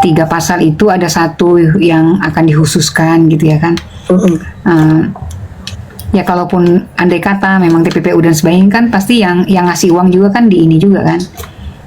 3 pasal itu ada satu yang akan dikhususkan gitu ya kan. Ya kalaupun andai kata memang TPPU dan sebagainya kan pasti yang ngasih uang juga kan di ini juga kan,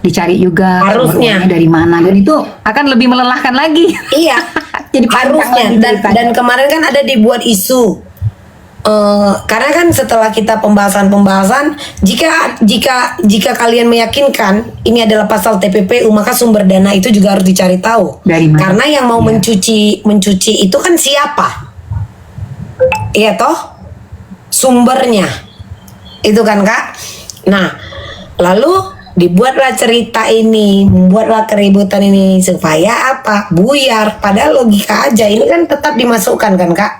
dicari juga harusnya uangnya dari mana, dan itu akan lebih melelahkan lagi. Iya, Jadi harusnya. Dan kemarin kan ada dibuat isu. Karena kan setelah kita pembahasan, jika kalian meyakinkan ini adalah pasal TPPU, maka sumber dana itu juga harus dicari tahu. Dari mana? Karena yang mau mencuci itu kan siapa? Iya toh? Sumbernya. Itu kan Kak. Nah, lalu dibuatlah cerita ini, membuatlah keributan ini supaya apa? Buyar. Padahal logika aja, ini kan tetap dimasukkan kan Kak?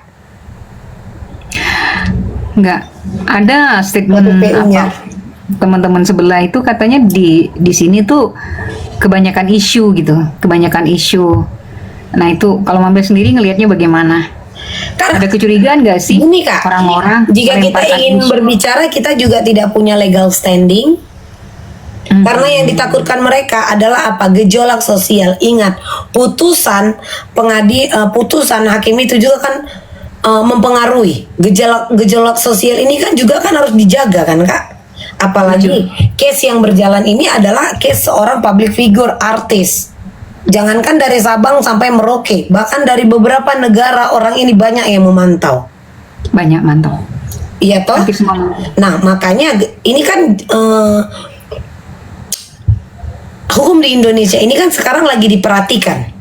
Enggak ada statement apa teman-teman sebelah itu katanya di sini tuh kebanyakan isu gitu, kebanyakan isu. Nah itu kalau Mambel sendiri ngelihatnya bagaimana? Karena Ada kecurigaan nggak sih ini Kak, orang-orang jika kita melemparkan ingin isu? berbicara, kita juga tidak punya legal standing. Karena yang ditakutkan mereka adalah apa? Gejolak sosial. Ingat, putusan putusan hakim itu juga kan mempengaruhi. Gejolak sosial ini kan juga kan harus dijaga kan Kak? Apalagi case yang berjalan ini adalah case seorang public figure, artis. Jangankan dari Sabang sampai Merauke, bahkan dari beberapa negara orang ini banyak yang memantau. Banyak mantau. Iya toh? Hampir semua mantau. Nah makanya ini kan hukum di Indonesia ini kan sekarang lagi diperhatikan.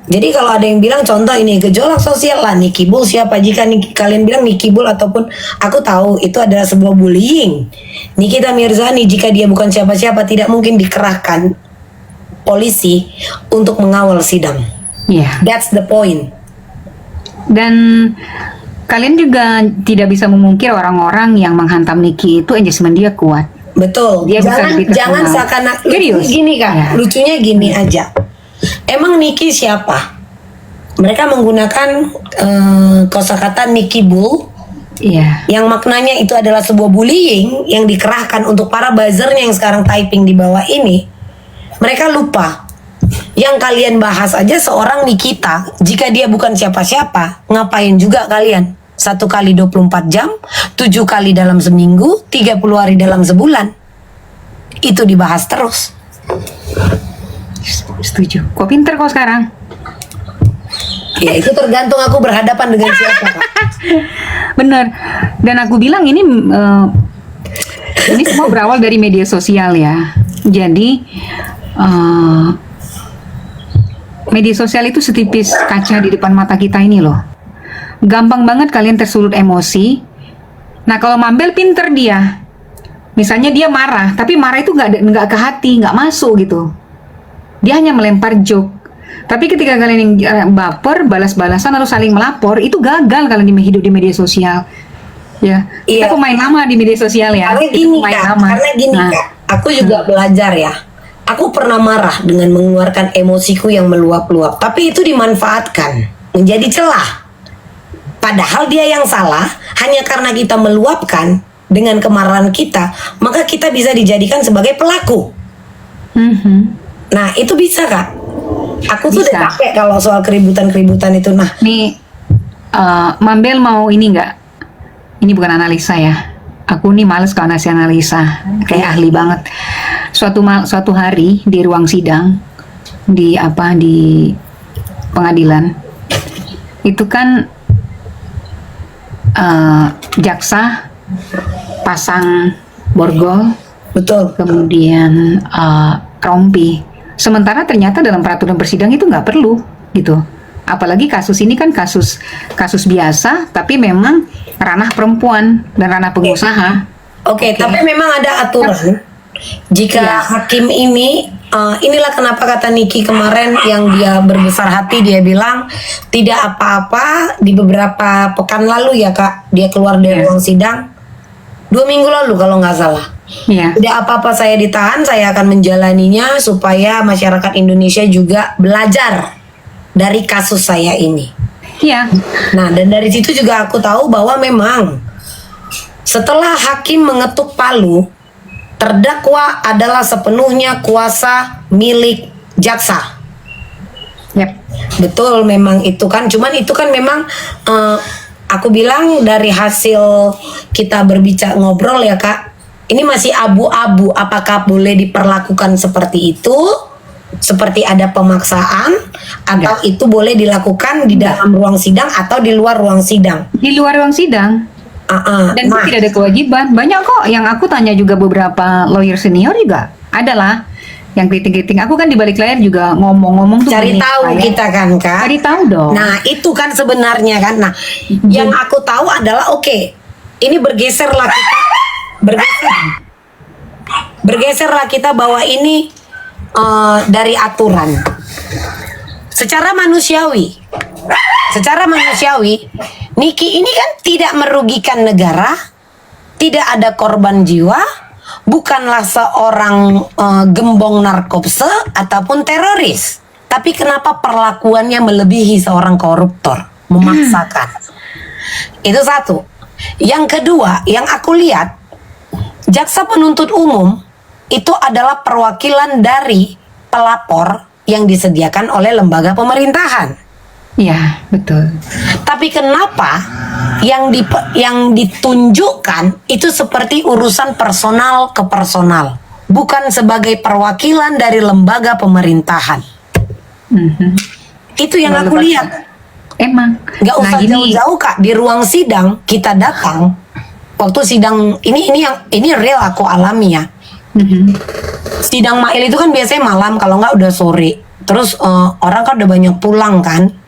Jadi kalau ada yang bilang contoh ini gejolak sosial lah, Nicky Bull siapa? Jika kalian bilang Nicky Bull ataupun aku tahu itu adalah sebuah bullying, Nikita Mirzani jika dia bukan siapa-siapa tidak mungkin dikerahkan polisi untuk mengawal sidang. Iya. That's the point. Dan kalian juga tidak bisa memungkir orang-orang yang menghantam Nicky itu engagement dia kuat. Betul. Dia Jangan seakan-akan gini Kak, Ya. lucunya gini aja. Emang Nicky siapa? Mereka menggunakan kosakata Nicky Bull, Iya. yang maknanya itu adalah sebuah bullying yang dikerahkan untuk para buzzernya yang sekarang typing di bawah ini. Mereka lupa yang kalian bahas aja seorang Nikita, jika dia bukan siapa-siapa, ngapain juga kalian? 1 kali 24 jam, 7 kali dalam seminggu, 30 hari dalam sebulan. Itu dibahas terus. Setuju. Kok pinter kok sekarang? Ya itu tergantung aku berhadapan dengan siapa Kak. Bener. Dan aku bilang ini semua berawal dari media sosial ya. Jadi media sosial itu setipis kaca di depan mata kita ini loh. Gampang banget kalian tersulut emosi. Nah kalau Mambel pinter dia. Misalnya dia marah, tapi marah itu nggak ke hati, nggak masuk gitu. Dia hanya melempar joke. Tapi ketika kalian yang baper, balas-balasan atau saling melapor, itu gagal kalian hidup di media sosial. Ya, kita pemain lama di media sosial ya. Karena gini Kak, Kak, aku juga belajar ya. Aku pernah marah dengan mengeluarkan emosiku yang meluap-luap, tapi itu dimanfaatkan menjadi celah. Padahal dia yang salah, hanya karena kita meluapkan dengan kemarahan kita, maka kita bisa dijadikan sebagai pelaku. Nah itu bisa Kak. Aku tuh udah capek kalau soal keributan-keributan itu. Nah nih Mambel mau ini nggak? Ini bukan analisa ya. Aku nih males kalau ngasih analisa, kayak ahli banget. Suatu hari di ruang sidang di pengadilan itu kan jaksa pasang borgol, betul. Kemudian rompi. Sementara ternyata dalam peraturan persidangan itu nggak perlu gitu. Apalagi kasus ini kan kasus biasa, tapi memang ranah perempuan dan ranah pengusaha. Oke. Tapi memang ada aturan. Jika hakim ini, inilah kenapa kata Nicky kemarin yang dia berbesar hati, dia bilang tidak apa-apa di beberapa pekan lalu ya Kak, dia keluar dari ruang sidang 2 minggu lalu kalau nggak salah. Tidak apa-apa saya ditahan, saya akan menjalaninya supaya masyarakat Indonesia juga belajar dari kasus saya ini. Nah, dan dari situ juga aku tahu bahwa memang setelah hakim mengetuk palu, terdakwa adalah sepenuhnya kuasa milik jaksa. Yap. Betul, memang itu kan. Cuman itu kan memang aku bilang dari hasil kita berbicara ngobrol ya Kak, ini masih abu-abu. Apakah boleh diperlakukan seperti itu? Seperti ada pemaksaan atau itu boleh dilakukan di dalam ruang sidang atau di luar ruang sidang? Di luar ruang sidang. Dan itu tidak ada kewajiban. Banyak kok yang aku tanya juga beberapa lawyer senior juga adalah yang kritik-kritik. Aku kan di balik layar juga ngomong-ngomong tuh Cari gini, tahu kita kan Kak. Cari tahu dong. Nah itu kan sebenarnya kan. Nah yang aku tahu adalah oke, ini bergeserlah kita, bergeserlah kita bahwa ini dari aturan. Secara manusiawi, Niki ini kan tidak merugikan negara, tidak ada korban jiwa, bukanlah seorang gembong narkoba ataupun teroris. Tapi kenapa perlakuannya melebihi seorang koruptor, memaksakan? Itu satu. Yang kedua, yang aku lihat, jaksa penuntut umum itu adalah perwakilan dari pelapor yang disediakan oleh lembaga pemerintahan. Ya, betul. Tapi kenapa yang ditunjukkan itu seperti urusan personal ke personal, bukan sebagai perwakilan dari lembaga pemerintahan? Itu yang aku lihat. Emang. Nggak usah jauh-jauh Kak, di ruang sidang kita datang. Waktu sidang ini real aku alami ya. Sidang Mail itu kan biasanya malam, kalau nggak udah sore. Terus orang kan udah banyak pulang kan.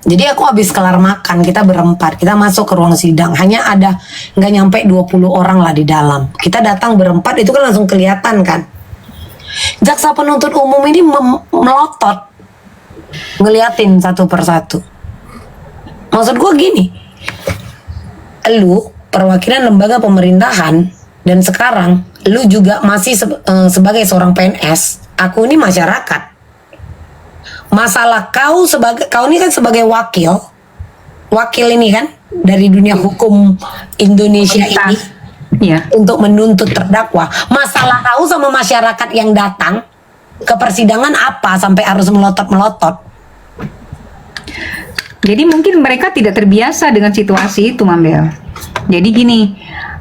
Jadi aku habis kelar makan, kita berempat, kita masuk ke ruang sidang. Hanya ada nggak nyampe 20 orang lah di dalam. Kita datang berempat, itu kan langsung kelihatan kan. Jaksa penuntut umum ini melotot, ngeliatin satu persatu. Maksud gue gini, lu perwakilan lembaga pemerintahan, dan sekarang lu juga masih sebagai seorang PNS, aku ini masyarakat. Masalah kau ini kan sebagai wakil ini kan dari dunia hukum Indonesia ini, ya, untuk menuntut terdakwa. Masalah kau sama masyarakat yang datang ke persidangan apa sampai harus melotot-melotot? Jadi mungkin mereka tidak terbiasa dengan situasi itu, Mambel. Jadi gini,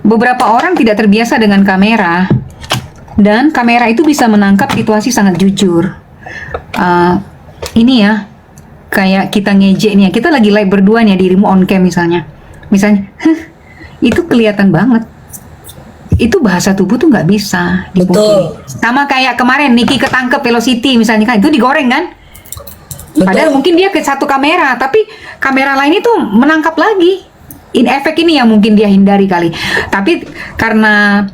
beberapa orang tidak terbiasa dengan kamera, dan kamera itu bisa menangkap situasi sangat jujur. Ini ya, kayak kita ngejek nih ya, kita lagi live berdua nih ya, dirimu on cam misalnya, itu kelihatan banget. Itu bahasa tubuh tuh nggak bisa dipungkiri. Sama kayak kemarin Niki ketangkep Velocity misalnya kan, itu digoreng kan? Betul. Padahal mungkin dia ke satu kamera, tapi kamera lain itu menangkap lagi. Efek ini yang mungkin dia hindari kali. Tapi karena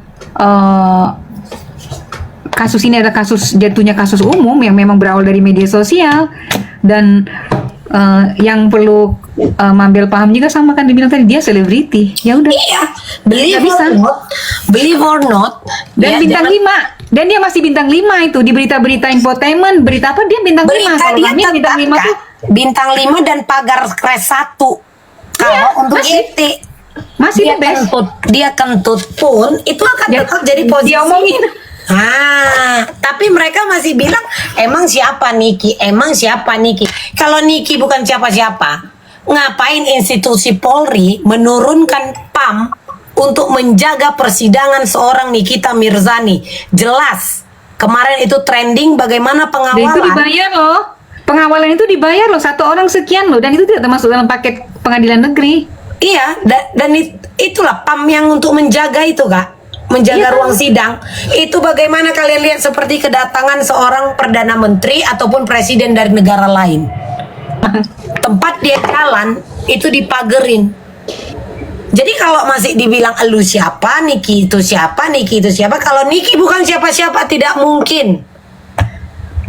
kasus ini adalah jatuhnya kasus umum yang memang berawal dari media sosial, dan yang perlu Mambel paham juga sama kan, dibilang tadi dia selebriti. Ya udah. Iya, believe or not, dan ya, bintang 5. Dan dia masih bintang 5 itu di berita-berita infotainment, berita apa dia bintang 5. Kalau dia kami bintang 5 tuh bintang 5 dan pagar kres 1. Kalau untuk YT masih the best. Dia kentut pun itu akan tetap jadi posisi. Dia omongin. Tapi mereka masih bilang emang siapa Niki? Kalau Niki bukan siapa-siapa, ngapain institusi Polri menurunkan PAM untuk menjaga persidangan seorang Nikita Mirzani? Jelas kemarin itu trending bagaimana pengawalan. Dan itu dibayar loh. Pengawalan itu dibayar loh, 1 orang sekian loh, dan itu tidak termasuk dalam paket pengadilan negeri. Iya, dan itulah PAM yang untuk menjaga itu Kak. Menjaga ruang sidang. Itu bagaimana kalian lihat seperti kedatangan seorang perdana menteri ataupun presiden dari negara lain. Tempat dia jalan itu dipagerin. Jadi kalau masih dibilang elu siapa, Niki itu siapa, kalau Niki bukan siapa-siapa, tidak mungkin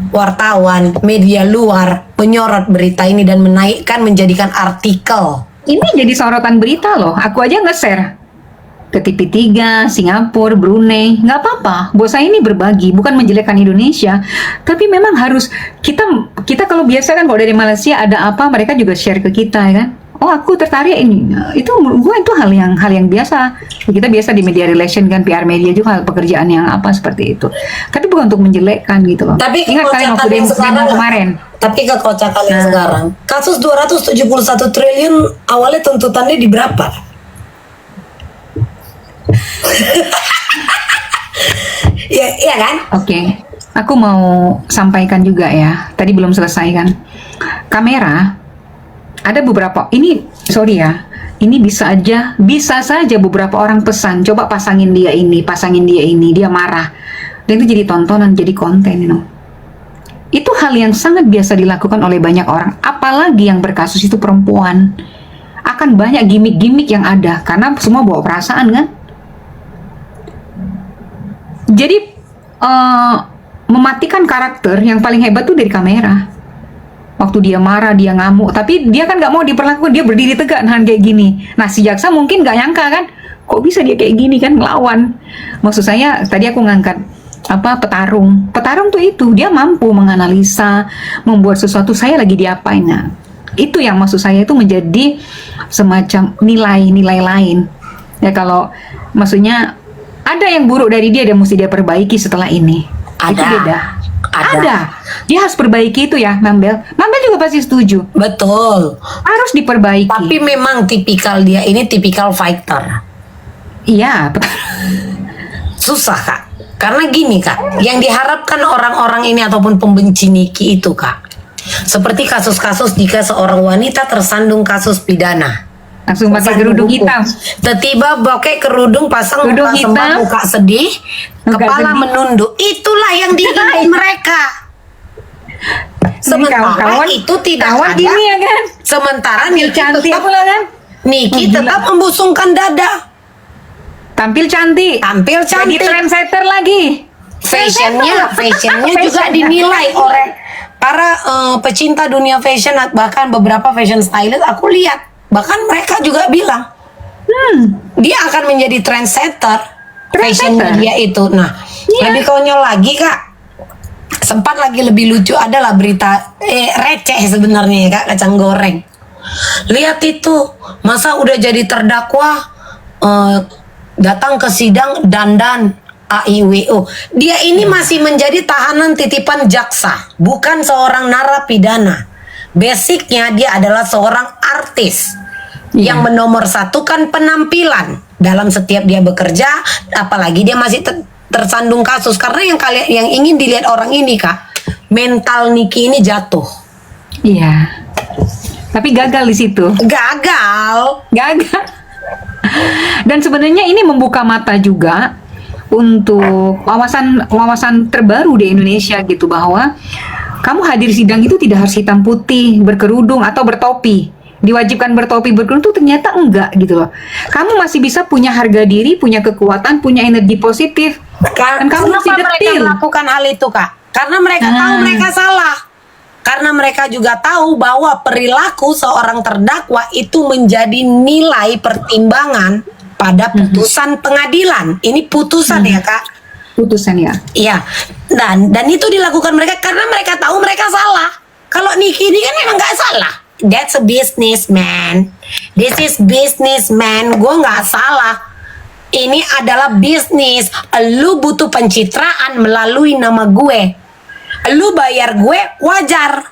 wartawan media luar menyorot berita ini dan menjadikan artikel. Ini jadi sorotan berita loh. Aku aja nge-share ke TV3, Singapura, Brunei, nggak apa-apa. Buat saya ini berbagi, bukan menjelekkan Indonesia, tapi memang harus kita kalau biasa kan kalau dari Malaysia ada apa mereka juga share ke kita ya kan. oh aku tertarik ini, itu menurut gue itu hal yang biasa. Kita biasa di media relation kan, PR media juga hal pekerjaan yang apa seperti itu. Tapi bukan untuk menjelekkan gitu loh. Tapi Ingat kalian waktu demo kemarin. Tapi kekocakan yang sekarang, kasus 271 triliun awalnya tuntutannya di berapa? Ya, iya kan? Oke, aku mau sampaikan juga ya. Tadi belum selesai kan. Kamera, ada beberapa. Ini sorry ya. Ini bisa saja beberapa orang pesan. Coba pasangin dia ini, pasangin dia ini. Dia marah. Dan itu jadi tontonan, jadi konten, you know. Itu hal yang sangat biasa dilakukan oleh banyak orang. Apalagi yang berkasus itu perempuan. Akan banyak gimmick-gimmick yang ada. Karena semua bawa perasaan kan. Jadi mematikan karakter yang paling hebat tuh dari kamera. Waktu dia marah, dia ngamuk, tapi dia kan nggak mau diperlakukan, dia berdiri tegak nahan kayak gini. Nah si jaksa mungkin nggak nyangka kan, kok bisa dia kayak gini kan ngelawan. Maksud saya tadi aku ngangkat petarung tuh itu dia mampu menganalisa, membuat sesuatu saya lagi diapain. Nah itu yang maksud saya itu menjadi semacam nilai-nilai lain. Ya kalau maksudnya ada yang buruk dari dia mesti dia perbaiki setelah ini. Itu beda. Ada. Dia harus perbaiki itu ya, Mambel. Mambel juga pasti setuju. Betul. Harus diperbaiki. Tapi memang tipikal dia ini tipikal fighter. Iya, betul. Susah Kak. Karena gini Kak, yang diharapkan orang-orang ini ataupun pembenci Niki itu Kak, seperti kasus-kasus jika seorang wanita tersandung kasus pidana. Langsung pakai kerudung hitam. Tiba pakai kerudung, pasang muka sembah, muka sedih, kepala menunduk. Itulah yang diinginkan mereka. Sementara itu tidak ada. Gini ya kan? Sementara Niki tetap, kan? Niki tetap membusungkan dada. Tampil cantik. Jadi trendsetter lagi. Fashionnya juga dinilai oleh para pecinta dunia fashion, bahkan beberapa fashion stylist aku lihat. Bahkan mereka juga bilang dia akan menjadi trendsetter fashion media itu. Nah, lebih konyol lagi Kak, sempat lagi lebih lucu adalah berita receh sebenarnya ya Kak, kacang goreng. Lihat itu, masa udah jadi terdakwa datang ke sidang dandan AIWO. Dia ini masih menjadi tahanan titipan jaksa, bukan seorang narapidana. Basicnya dia adalah seorang artis yang menomorsatukan penampilan dalam setiap dia bekerja, apalagi dia masih tersandung kasus. Karena yang ingin dilihat orang ini Kak, mental Niki ini jatuh. Iya. Tapi gagal di situ. Gagal. Dan sebenarnya ini membuka mata juga untuk wawasan terbaru di Indonesia gitu, bahwa kamu hadir sidang itu tidak harus hitam putih, berkerudung atau bertopi. Diwajibkan bertopi, berkerudung itu ternyata enggak gitu loh. Kamu masih bisa punya harga diri, punya kekuatan, punya energi positif. Dan kamu masih mereka melakukan hal itu Kak? Karena mereka tahu mereka salah. Karena mereka juga tahu bahwa perilaku seorang terdakwa itu menjadi nilai pertimbangan pada putusan pengadilan. Ini putusan ya Kak? Putusan ya. Iya. Dan itu dilakukan mereka karena mereka tahu mereka salah. Kalau Niki ini kan memang nggak salah. That's a business, man. This is business, man. Gue nggak salah. Ini adalah bisnis. Lu butuh pencitraan melalui nama gue. Lu bayar gue wajar.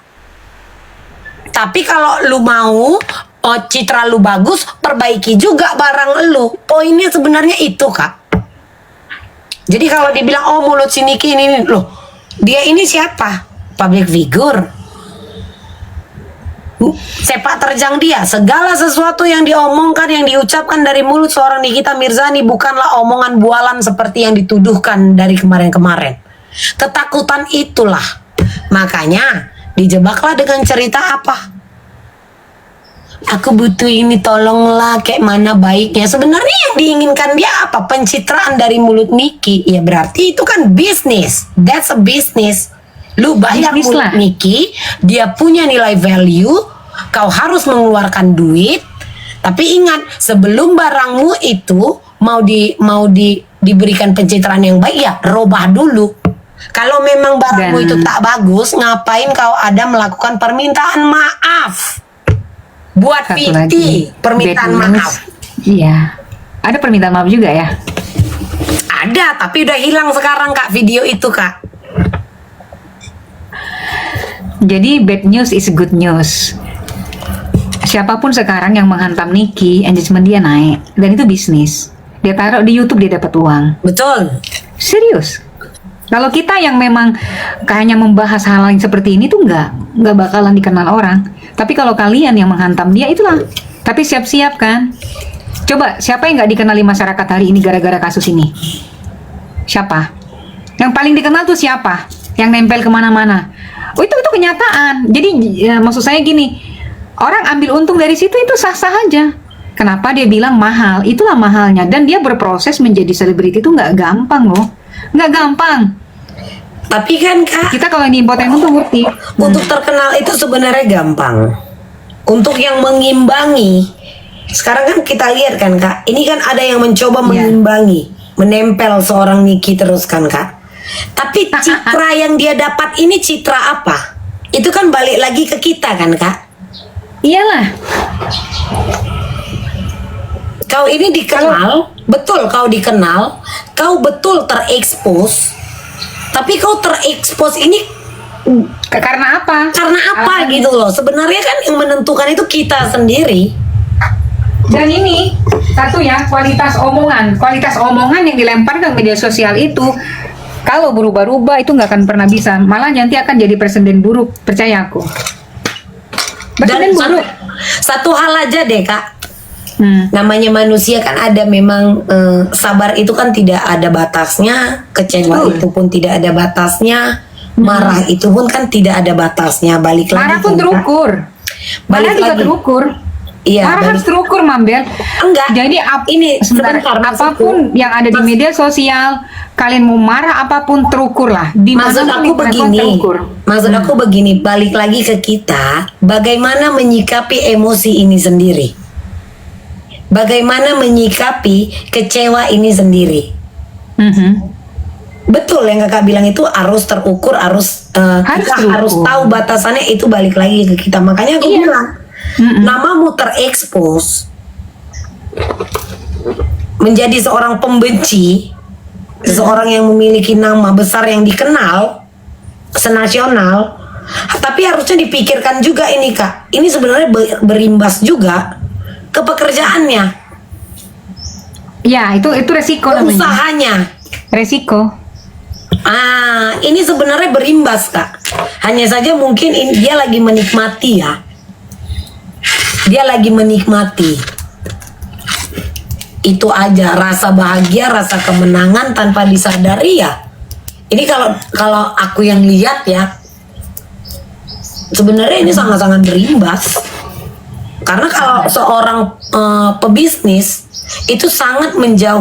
Tapi kalau lu mau citra lu bagus, perbaiki juga barang lu. Poinnya sebenarnya itu Kak. Jadi kalau dibilang mulut si Niki ini loh, dia ini siapa? Public figure. Sepak terjang dia, segala sesuatu yang diomongkan, yang diucapkan dari mulut seorang Nikita Mirzani bukanlah omongan bualan seperti yang dituduhkan dari kemarin-kemarin. Ketakutan itulah, makanya dijebaklah dengan cerita apa? Aku butuh ini, tolonglah, kayak mana baiknya. Sebenarnya yang diinginkan dia apa? Pencitraan dari mulut Niki. Ya berarti itu kan bisnis. That's a business. Lu bayar mulut Niki, dia punya nilai value, kau harus mengeluarkan duit. Tapi ingat, sebelum barangmu itu diberikan pencitraan yang baik, ya robah dulu. Kalau memang barangmu itu tak bagus, ngapain kau ada melakukan permintaan maaf? Buat Satu Viti lagi, permintaan bad news. maaf. Iya. Ada permintaan maaf juga ya. Ada, tapi udah hilang sekarang Kak video itu Kak. Jadi bad news is good news. Siapapun sekarang yang menghantam Niki, engagement dia naik. Dan itu bisnis. Dia taruh di YouTube, dia dapat uang. Betul. Serius. Kalau kita yang memang hanya membahas hal yang seperti ini tuh nggak bakalan dikenal orang. Tapi kalau kalian yang menghantam dia, itulah. Tapi siap-siap kan. Coba, siapa yang nggak dikenali masyarakat hari ini gara-gara kasus ini? Siapa? Yang paling dikenal tuh siapa? Yang nempel kemana-mana. Oh, itu kenyataan. Jadi maksud saya gini, orang ambil untung dari situ itu sah-sah aja. Kenapa dia bilang mahal? Itulah mahalnya. Dan dia berproses menjadi selebriti itu nggak gampang loh. Nggak gampang. Tapi kan Kak, Kita kalau di infotainment tuh ngerti. untuk terkenal itu sebenarnya gampang. Untuk yang mengimbangi, sekarang kan kita lihat kan Kak, ini kan ada yang mencoba Iya. mengimbangi, menempel seorang Niki terus kan Kak. Tapi citra yang dia dapat ini citra apa? Itu kan balik lagi ke kita kan Kak. Iyalah. Kau ini dikenal, betul kau dikenal, kau betul terekspos. Tapi kau terekspos ini Karena apa? karena apa Alasannya. gitu loh. Sebenarnya kan yang menentukan itu kita sendiri. Dan ini satu ya, kualitas omongan yang dilempar ke media sosial itu kalau berubah-ubah itu nggak akan pernah bisa, malah nanti akan jadi presiden buruk, percaya aku. Dan Presiden buruk. satu hal aja deh Kak, namanya manusia kan ada memang sabar itu kan tidak ada batasnya, kecewa Betul. itu pun tidak ada batasnya, marah itu pun kan tidak ada batasnya. Balik lagi Marah pun kan, Kak. terukur. Balik Marah juga lagi. terukur. Iya, Marah balik- harus terukur, Mambel. Enggak. Jadi Ini sebentar, sebentar, maksudku. apapun yang ada di media sosial, kalian mau marah apapun terukur lah. Maksud Dimanapun aku di platform begini, terukur. maksud aku begini, balik lagi ke kita, bagaimana menyikapi emosi ini sendiri, bagaimana menyikapi kecewa ini sendiri. Mhm. Betul yang kakak bilang itu harus terukur, harus Harus kita terukur. harus tahu batasannya, itu balik lagi ke kita. Makanya aku Iya. bilang, namamu terekspos menjadi seorang pembenci, seseorang yang memiliki nama besar yang dikenal senasional, tapi harusnya dipikirkan juga ini Kak. Ini sebenarnya berimbas juga ke pekerjaannya, Ya, itu resiko ke namanya. usahanya. Resiko. Ini sebenarnya berimbas Kak. Hanya saja mungkin dia lagi menikmati ya. Dia lagi menikmati. Itu aja, rasa bahagia, rasa kemenangan tanpa disadari ya. Ini kalau aku yang lihat ya, sebenarnya ini sangat-sangat berimbas. Karena kalau seorang pebisnis itu sangat menjauh